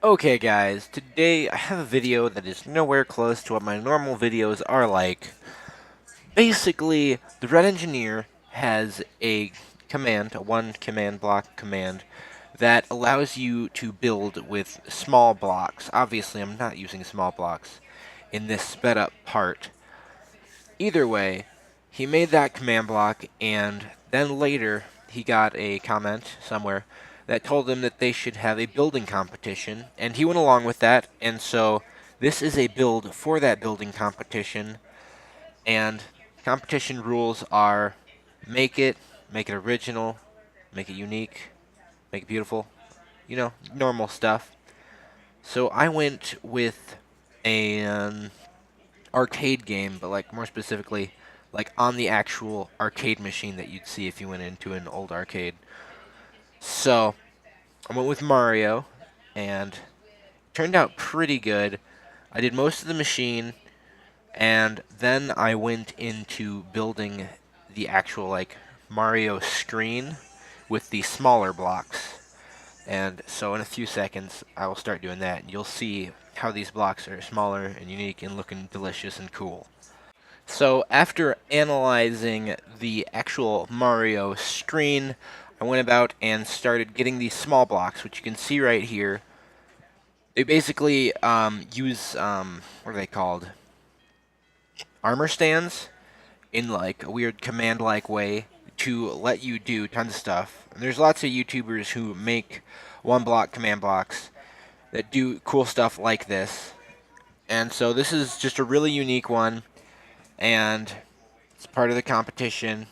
Okay guys, today I have a video that is nowhere close to what my normal videos are like. Basically, the Red Engineer has a command, a one command block command, that allows you to build with small blocks. Obviously, I'm not using small blocks in this sped up part. Either way, he made that command block, and then later he got a comment somewhere that told him that they should have a building competition, and he went along with that, and so this is a build for that building competition, and competition rules are make it original, make it unique, make it beautiful, normal stuff. So I went with an arcade game, but like more specifically, like on the actual arcade machine that you'd see if you went into an old arcade. So I went with Mario, and it turned out pretty good. I did most of the machine, and then I went into building the actual like Mario screen with the smaller blocks. And so in a few seconds, I will start doing that, and you'll see how these blocks are smaller and unique and looking delicious and cool. So after analyzing the actual Mario screen, I went about and started getting these small blocks, which you can see right here. They basically use, what are they called? Armor stands in like a weird command-like way to let you do tons of stuff. And there's lots of YouTubers who make one block command blocks that do cool stuff like this. And so this is just a really unique one, and it's part of the competition.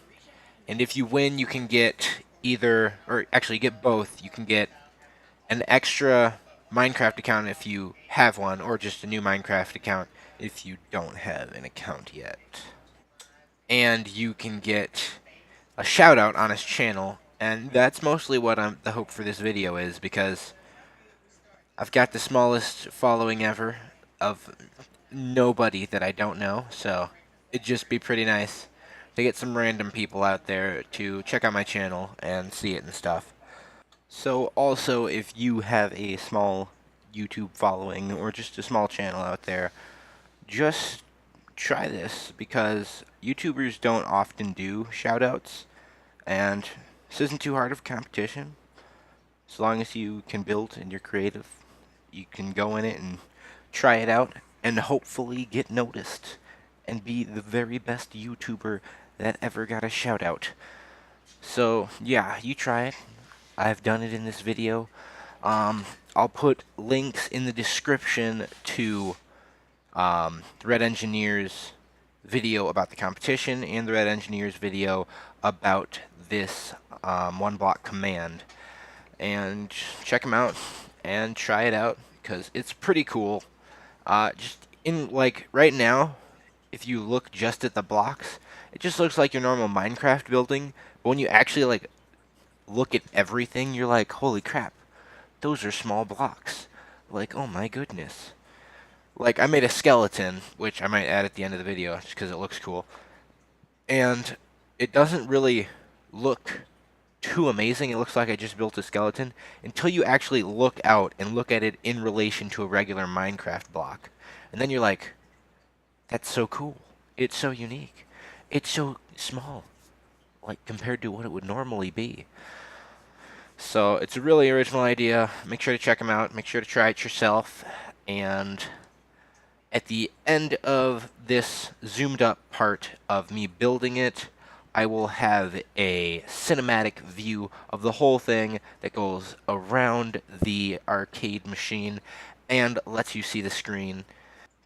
And if you win, you can get either, or actually get both. You can get an extra Minecraft account if you have one, or just a new Minecraft account if you don't have an account yet. And you can get a shout out on his channel, and that's mostly what the hope for this video is, because I've got the smallest following ever of nobody that I don't know, so it'd just be pretty nice to get some random people out there to check out my channel and see it and stuff. So also, if you have a small YouTube following or just a small channel out there, just try this, because YouTubers don't often do shoutouts, and this isn't too hard of a competition. As long as you can build and you're creative, you can go in it and try it out and hopefully get noticed and be the very best YouTuber that ever got a shout out. So yeah, you try it. I've done it in this video. I'll put links in the description to the Red Engineer's video about the competition and the Red Engineer's video about this one block command. And check them out and try it out, because it's pretty cool. Just in like right now, if you look just at the blocks, it just looks like your normal Minecraft building. But when you actually like look at everything, you're like, holy crap, those are small blocks. Like, oh my goodness. Like, I made a skeleton, which I might add at the end of the video just because it looks cool. And it doesn't really look too amazing. It looks like I just built a skeleton until you actually look out and look at it in relation to a regular Minecraft block. And then you're like, that's so cool. It's so unique. It's so small, like compared to what it would normally be. So it's a really original idea. Make sure to check them out. Make sure to try it yourself. And at the end of this zoomed up part of me building it, I will have a cinematic view of the whole thing that goes around the arcade machine and lets you see the screen.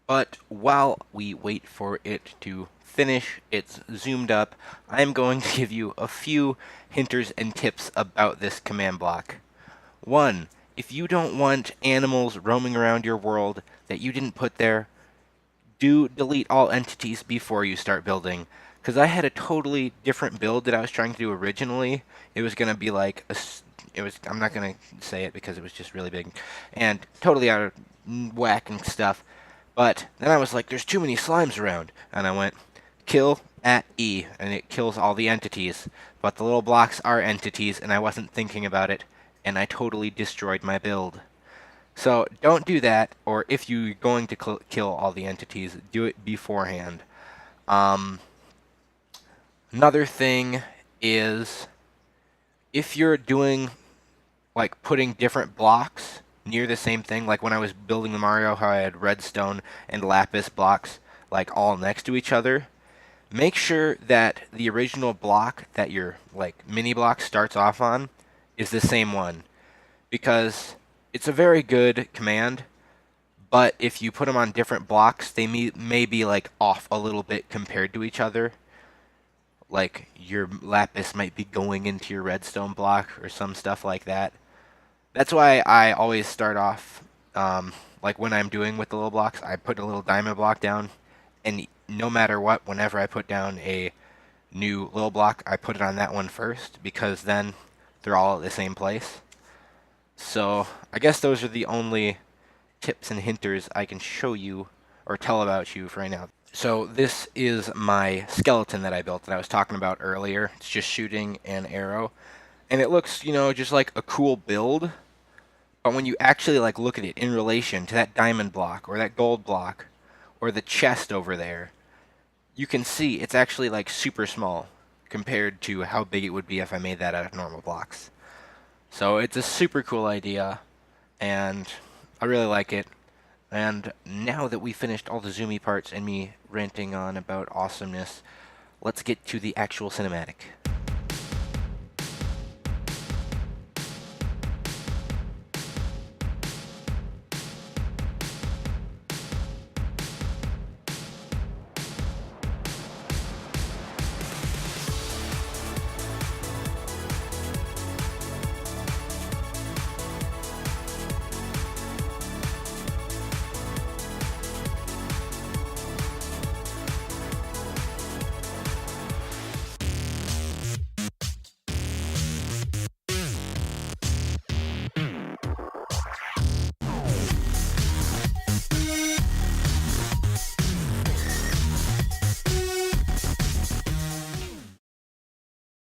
But while we wait for it to finish its zoomed up, I'm going to give you a few hinters and tips about this command block. 1. If you don't want animals roaming around your world that you didn't put there, do delete all entities before you start building. Because I had a totally different build that I was trying to do originally. It was going to be like I'm not going to say it because it was just really big and totally out of whack and stuff. But then I was like, there's too many slimes around. And I went, kill at E, and it kills all the entities. But the little blocks are entities, and I wasn't thinking about it, and I totally destroyed my build. So don't do that, or if you're going to kill all the entities, do it beforehand. Um, Another thing is if you're doing like putting different blocks near the same thing, like when I was building the Mario, how I had redstone and lapis blocks like all next to each other, make sure that the original block that your like mini block starts off on is the same one, because it's a very good command, but if you put them on different blocks, they may be like off a little bit compared to each other. Like your lapis might be going into your redstone block or some stuff like that. That's why I always start off, like when I'm doing with the little blocks, I put a little diamond block down, and no matter what, whenever I put down a new little block, I put it on that one first, because then they're all at the same place. So I guess those are the only tips and hinters I can show you or tell about you for right now. So this is my skeleton that I built that I was talking about earlier. It's just shooting an arrow, and it looks, just like a cool build. But when you actually like look at it in relation to that diamond block or that gold block or the chest over there, you can see it's actually like super small compared to how big it would be if I made that out of normal blocks. So it's a super cool idea, and I really like it. And now that we finished all the zoomy parts and me ranting on about awesomeness, let's get to the actual cinematic.